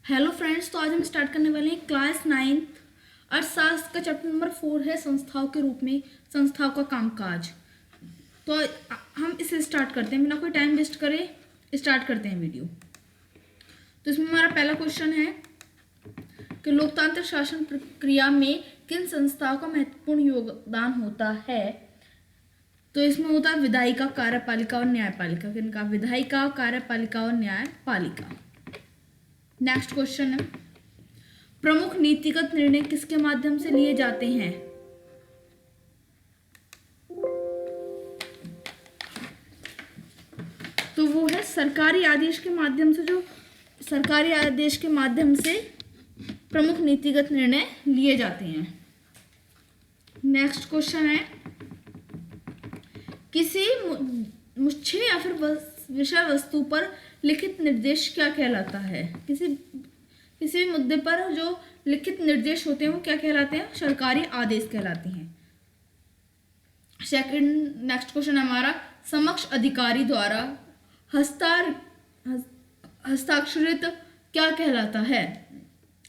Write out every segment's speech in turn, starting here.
Hello friends, तो आज हम स्टार्ट करने वाले हैं क्लास 9th अर्थशास्त्र का चैप्टर नंबर 4 है संस्थाओं के रूप में संस्थाओं का कामकाज। तो हम इसे स्टार्ट करते हैं, बिना कोई टाइम वेस्ट करे स्टार्ट करते हैं वीडियो। तो इसमें हमारा पहला क्वेश्चन है कि लोकतांत्रिक शासन प्रक्रिया में किन संस्थाओं का महत्वपूर्ण योगदान होता है। तो इसमें होता है विधायिका, कार्यपालिका और न्यायपालिका। किनका? विधायिका, कार्यपालिका और न्यायपालिका। नेक्स्ट क्वेश्चन है, प्रमुख नीतिगत निर्णय किसके माध्यम से लिए जाते हैं। तो वो है सरकारी आदेश के माध्यम से। जो सरकारी आदेश के माध्यम से प्रमुख नीतिगत निर्णय लिए जाते हैं। नेक्स्ट क्वेश्चन है, किसी मुच्छे या फिर विषय वस्तु पर लिखित निर्देश क्या कहलाता है। किसी भी मुद्दे पर जो लिखित निर्देश होते हैं वो क्या कहलाते हैं? सरकारी आदेश कहलाते हैं। नेक्स्ट क्वेश्चन हमारा, समक्ष अधिकारी द्वारा हस्ताक्षरित क्या कहलाता है।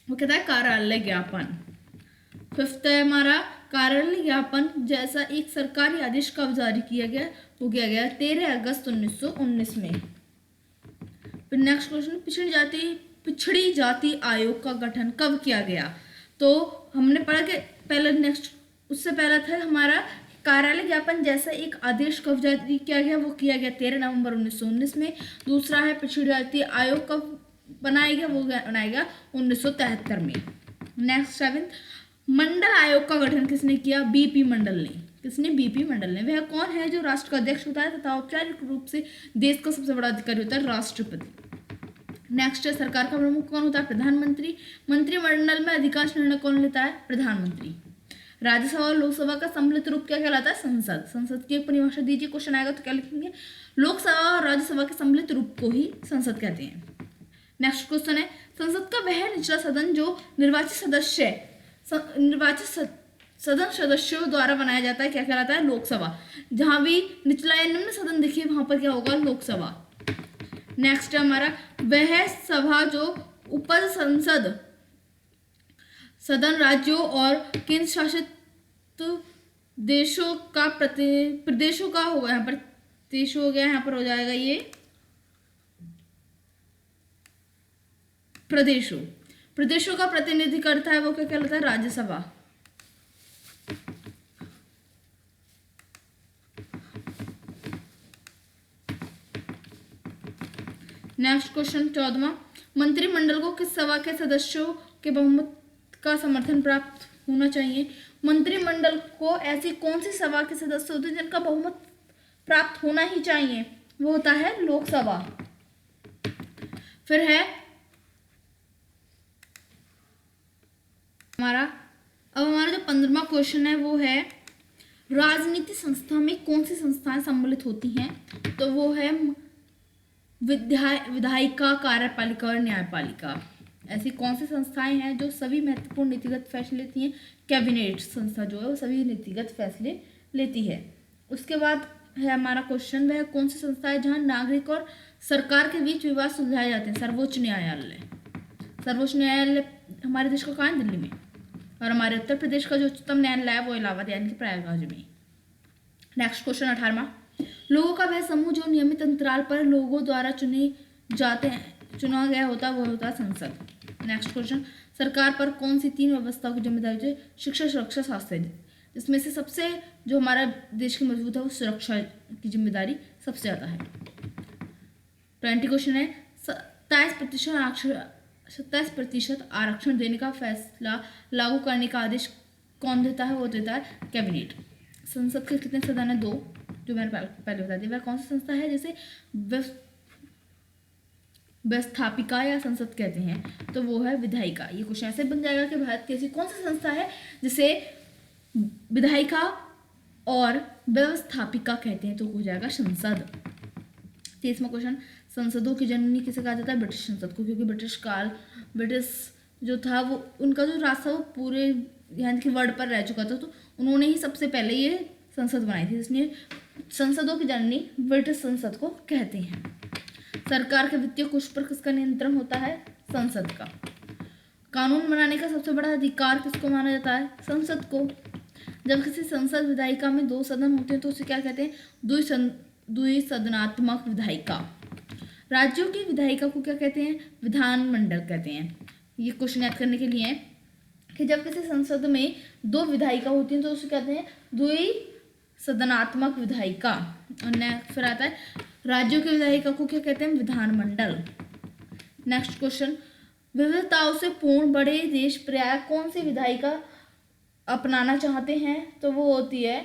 वो कहता है कार्यालय ज्ञापन। फिफ्थ है हमारा, कार्यालय ज्ञापन जैसा एक सरकारी आदेश कब जारी किया गया? वो किया गया 13 अगस्त 1919 में। फिर नेक्स्ट क्वेश्चन, पिछड़ी जाति आयोग का गठन कब किया गया। तो हमने पढ़ा कि उससे पहला था हमारा कार्यालय ज्ञापन जैसा एक आदेश कब जारी किया गया? वो किया गया 13 नवंबर 1919 में। दूसरा है पिछड़ी जाति आयोग कब बनाया गया? वो बनाया गया 1973 में। नेक्स्ट 7, मंडल आयोग का गठन किसने किया? बीपी मंडल ने। किसने? बीपी मंडल ने। वह कौन है जो राष्ट्र का अध्यक्ष होता है तथा औपचारिक रूप से देश का सबसे बड़ा अधिकारी होता है? राष्ट्रपति। नेक्स्ट है, सरकार का प्रमुख कौन होता है? प्रधानमंत्री। मंत्रिमंडल में अधिकांश निर्णय कौन लेता है? प्रधानमंत्री। राज्यसभा और लोकसभा का सम्मिलित रूप क्या कहलाता है? संसद। संसद की एक परिभाषा दीजिए, क्वेश्चन आएगा तो क्या लिखेंगे? लोकसभा और राज्यसभा के सम्मिलित रूप को ही संसद कहते हैं। नेक्स्ट क्वेश्चन है, संसद का वह निचला सदन जो निर्वाचित सदन सदस्यों द्वारा बनाया जाता है क्या कहलाता है? लोकसभा। जहां भी निचला या निम्न सदन दिखे वहां पर क्या होगा? लोकसभा। नेक्स्ट है हमारा, वह सभा जो उपद संसद सदन राज्यों और केंद्र शासित प्रदेशों का होगा। यहाँ पर देश हो गया, यहाँ पर हो जाएगा ये प्रदेशों का प्रतिनिधि करता है, वो क्या कहलाता है? राज्यसभा। नेक्स्ट क्वेश्चन 14वां, मंत्रिमंडल को किस सभा के सदस्यों के बहुमत का समर्थन प्राप्त होना चाहिए। मंत्रिमंडल को ऐसी कौन सी सभा के सदस्य होते हैं जिनका बहुमत प्राप्त होना ही चाहिए? वो होता है लोकसभा। फिर है हमारा 15वां क्वेश्चन है, वो है राजनीति संस्था में कौन सी संस्थाएं सम्मिलित होती हैं। तो वो है विधायिका, कार्यपालिका और न्यायपालिका। ऐसी कौन सी संस्थाएं हैं जो सभी महत्वपूर्ण नीतिगत फैसले लेती हैं? कैबिनेट संस्था जो है वो सभी नीतिगत फैसले लेती है। उसके बाद है हमारा क्वेश्चन, वह कौन सी संस्था है जहां नागरिक और सरकार के बीच विवाद सुलझाए जाते हैं? सर्वोच्च न्यायालय। सर्वोच्च न्यायालय हमारे देश का कहाँ है? दिल्ली में। और हमारे उत्तर प्रदेश का जो उच्चतम न्यायालय है वो इलाहाबाद यानी कि प्रयागराज में। नेक्स्ट क्वेश्चन 18वां, लोगों का वह समूह जो नियमित अंतराल पर लोगों द्वारा चुना गया होता है वो होता है संसद। नेक्स्ट क्वेश्चन, सरकार पर कौन सी 3 व्यवस्थाओं की जिम्मेदारी है? शिक्षा, सुरक्षा, स्वास्थ्य। जिसमें से सबसे जो हमारा देश की मजबूत है वो सुरक्षा की जिम्मेदारी सबसे ज्यादा है। 20 क्वेश्चन है, 27% आरक्षण देने का फैसला लागू करने का आदेश कौन देता है? वो देता है कैबिनेट। संसद के कितने सदन है? 2, जो मैंने पहले बता दिया। वह कौन सी संस्था है जिसे व्यवस्थापिका या संसद कहते हैं? तो वो है विधायिका। ये क्वेश्चन ऐसे बन जाएगा कि भारत की ऐसी कौन सी संस्था है जिसे विधायिका और व्यवस्थापिका कहते हैं? तो हो जाएगा संसद। 30वां क्वेश्चन, संसदों की जननी किसे कहा जाता है? ब्रिटिश संसद को, क्योंकि ब्रिटिश जो था वो उनका जो राज था वो पूरे यानी कि वर्ल्ड पर रह चुका था, तो उन्होंने ही सबसे पहले ये संसद बनाई थी, इसलिए संसदों की जननी ब्रिटिश संसद को कहते हैं। सरकार के वित्तीय कोष पर किसका नियंत्रण होता है? संसद का। कानून बनाने का सबसे बड़ा अधिकार किसको माना जाता है? संसद को। जब किसी संसद विधायिका में 2 सदन होते हैं तो उसे क्या कहते हैं? द्विसदनात्मक विधायिका। राज्यों की विधायिका को क्या कहते हैं? विधानमंडल कहते हैं। ये क्वेश्चन याद करने के लिए है कि जब किसी संसद में 2 विधायिका होती हैं तो उसे कहते हैं द्विसदनात्मक विधायिका। और फिर आता है राज्यों की विधायिका को क्या कहते हैं? विधानमंडल। नेक्स्ट क्वेश्चन, विविधताओं से पूर्ण बड़े देश प्राय कौन सी विधायिका अपनाना चाहते हैं? तो वो होती है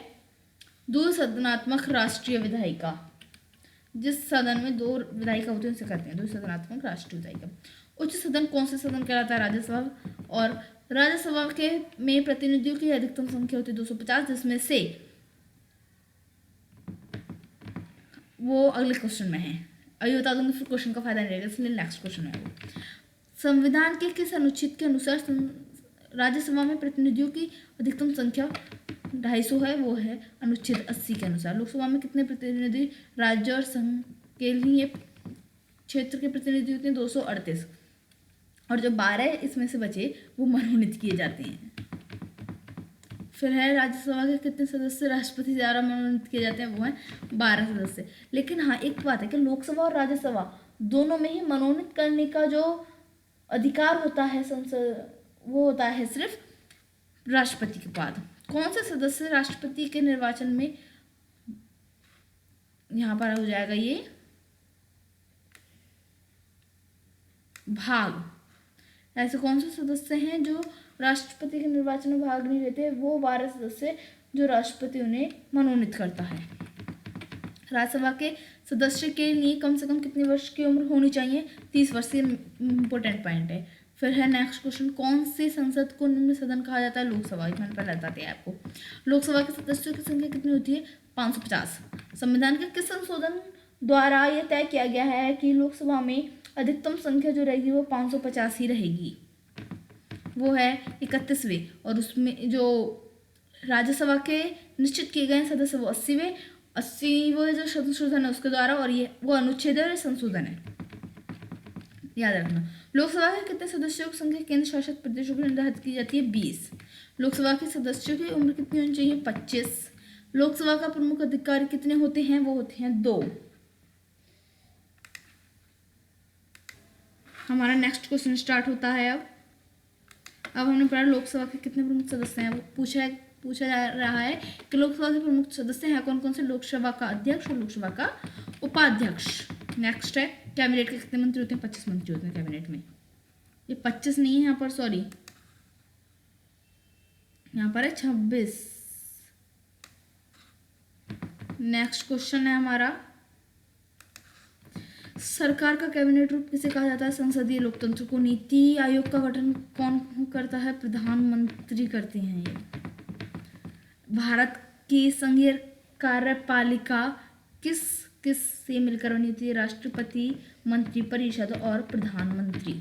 द्विसदनात्मक राष्ट्रीय विधायिका। जिस सदन में 2 विधायिका होती है उसे कहते हैं द्विसदनात्मक राष्ट्रीय विधायिका। उच्च सदन कौन से सदन कहलाता है? राज्यसभा। और राज्यसभा के में प्रतिनिधियों की अधिकतम संख्या होती है 250, जिसमें से वो अगले क्वेश्चन में है, अभी बता दूंगी फिर क्वेश्चन का फायदा नहीं रहेगा, इसलिए नेक्स्ट क्वेश्चन है वो। संविधान के किस अनुच्छेद के अनुसार राज्यसभा में प्रतिनिधियों की अधिकतम संख्या 250 है? वो है अनुच्छेद 80 के अनुसार। लोकसभा में कितने प्रतिनिधि राज्य और संघ के लिए क्षेत्र के प्रतिनिधि होते हैं? 238। और जो 12 इसमें से बचे वो मनोनीत किए जाते हैं। फिर है राज्यसभा के कितने सदस्य राष्ट्रपति द्वारा मनोनीत किए जाते हैं? वो हैं 12 सदस्य। लेकिन हाँ, एक बात है कि लोकसभा और राज्यसभा दोनों में ही मनोनीत करने का जो अधिकार होता है संसद, वो होता है सिर्फ राष्ट्रपति के बाद। कौन से सदस्य राष्ट्रपति के निर्वाचन में, यहाँ पर हो जाएगा ये भाग, ऐसे कौन से सदस्य हैं जो राष्ट्रपति के निर्वाचन में भाग नहीं लेते? वो 12 सदस्य जो राष्ट्रपति उन्हें मनोनीत करता है। राज्यसभा के सदस्य के लिए कम से कम कितने वर्ष की उम्र होनी चाहिए? 30 वर्ष। से इम्पोर्टेंट पॉइंट है। फिर है नेक्स्ट क्वेश्चन, कौन सी संसद को निम्न सदन कहा जाता है? लोकसभा। मैंने पहले बता दिया आपको। लोकसभा के सदस्यों की संख्या कितनी होती है? 550। संविधान के किस संशोधन द्वारा यह तय किया गया है कि लोकसभा में अधिकतम संख्या जो रहेगी वो 550 ही रहेगी? वो है 31वें। और उसमें जो राज्यसभा के निश्चित किए गए सदस्य वो 80वें जो संशोधन है उसके द्वारा, और ये वो अनुच्छेद है और संशोधन है, याद रखना। लोकसभा के कितने सदस्यों की संख्या केंद्र शासित प्रदेशों पर निर्धारित की जाती है? 20। लोकसभा के सदस्यों की उम्र कितनी होनी चाहिए? 25। लोकसभा का प्रमुख अधिकारी कितने होते हैं? वो होते हैं 2। हमारा नेक्स्ट क्वेश्चन स्टार्ट होता है। अब हमने पढ़ा लोकसभा के कितने प्रमुख सदस्य हैं। वो पूछा जा रहा है कि लोकसभा के प्रमुख सदस्य हैं कौन कौन से? लोकसभा का अध्यक्ष और लोकसभा का उपाध्यक्ष। नेक्स्ट है कैबिनेट के कितने मंत्री होते हैं? 25 मंत्री होते हैं कैबिनेट में। ये 25 नहीं है यहाँ पर, सॉरी, यहाँ पर है 26। नेक्स्ट क्वेश्चन है हमारा, सरकार का कैबिनेट रूप किसे कहा जाता है? संसदीय लोकतंत्र को। नीति आयोग का गठन कौन करता है? प्रधानमंत्री करते हैं ये। भारत की संघीय कार्यपालिका किस किस से मिलकर बनी होती है? राष्ट्रपति, मंत्री परिषद और प्रधानमंत्री।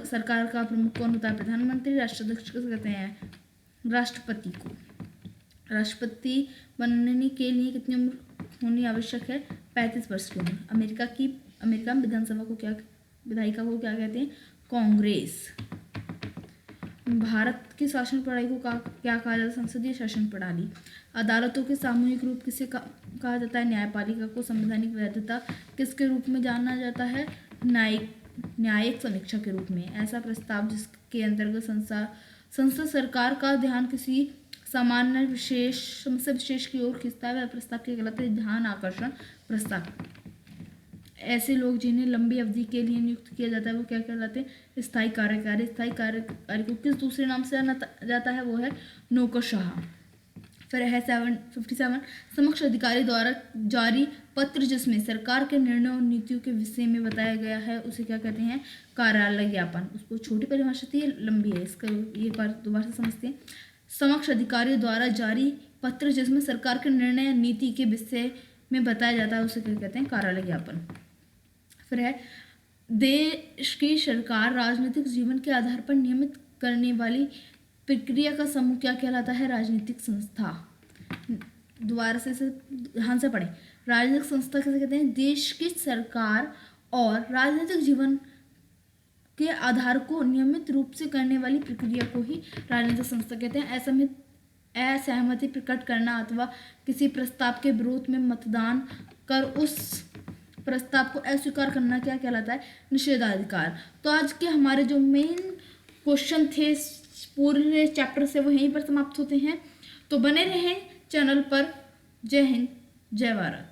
सरकार का प्रमुख कौन होता है? प्रधानमंत्री। राष्ट्राध्यक्ष किसे कहते हैं? राष्ट्रपति को। राष्ट्रपति बनने के लिए कितनी उम्र होनी आवश्यक है? 35 वर्ष की उम्र। अमेरिका में विधायिका को क्या कहते हैं? कांग्रेस। भारत की शासन प्रणाली को क्या कहा जाता है? संसदीय शासन प्रणाली। अदालतों के सामूहिक रूप किसे कहा जाता है? न्यायपालिका को। संवैधानिक वैधता किसके रूप में जाना जाता है? न्यायिक समीक्षा के रूप में। ऐसा प्रस्ताव जिसके अंतर्गत संसद सरकार का ध्यान किसी सामान्य समस्या विशेष की ओर खींचता है, वह प्रस्ताव क्या कहलाता है? ध्यान आकर्षण प्रस्ताव। ऐसे लोग जिन्हें लंबी अवधि के लिए नियुक्त किया जाता है वो क्या कहलाते हैं? स्थायी कार्यकारी। स्थायी कार्यकारी को किस दूसरे नाम से जाना जाता है? वो है नौकरशाह। फिर है 57, समक्ष अधिकारी द्वारा जारी पत्र जिसमें सरकार के निर्णयों और नीतियों के विषय में बताया गया है उसे क्या कहते हैं? कार्यालय ज्ञापन। उसको छोटी परिभाषा थी, लंबी है, इसका ये बार दोबारा से समझते हैं। समक्ष अधिकारी द्वारा जारी पत्र जिसमें सरकार के निर्णय या नीति के विषय में बताया जाता है उसे क्या कहते हैं? कार्यालय ज्ञापन। फिर है देश की सरकार राजनीतिक जीवन के आधार पर नियमित करने वाली प्रक्रिया का समूह क्या कहलाता है? राजनीतिक संस्था। दोबारा से ध्यान से पढ़ें। राजनीतिक संस्था किसे कहते हैं? देश की सरकार और राजनीतिक जीवन के आधार को नियमित रूप से करने वाली प्रक्रिया को ही राजनीतिक संस्था कहते हैं। असहमति प्रकट करना अथवा किसी प्रस्ताव के विरोध में मतदान कर उस प्रस्ताव को अस्वीकार करना क्या कहलाता है? निषेधाधिकार। तो आज के हमारे जो मेन क्वेश्चन थे पूरे चैप्टर से वो यहीं पर समाप्त होते हैं। तो बने रहें चैनल पर। जय हिंद, जय भारत।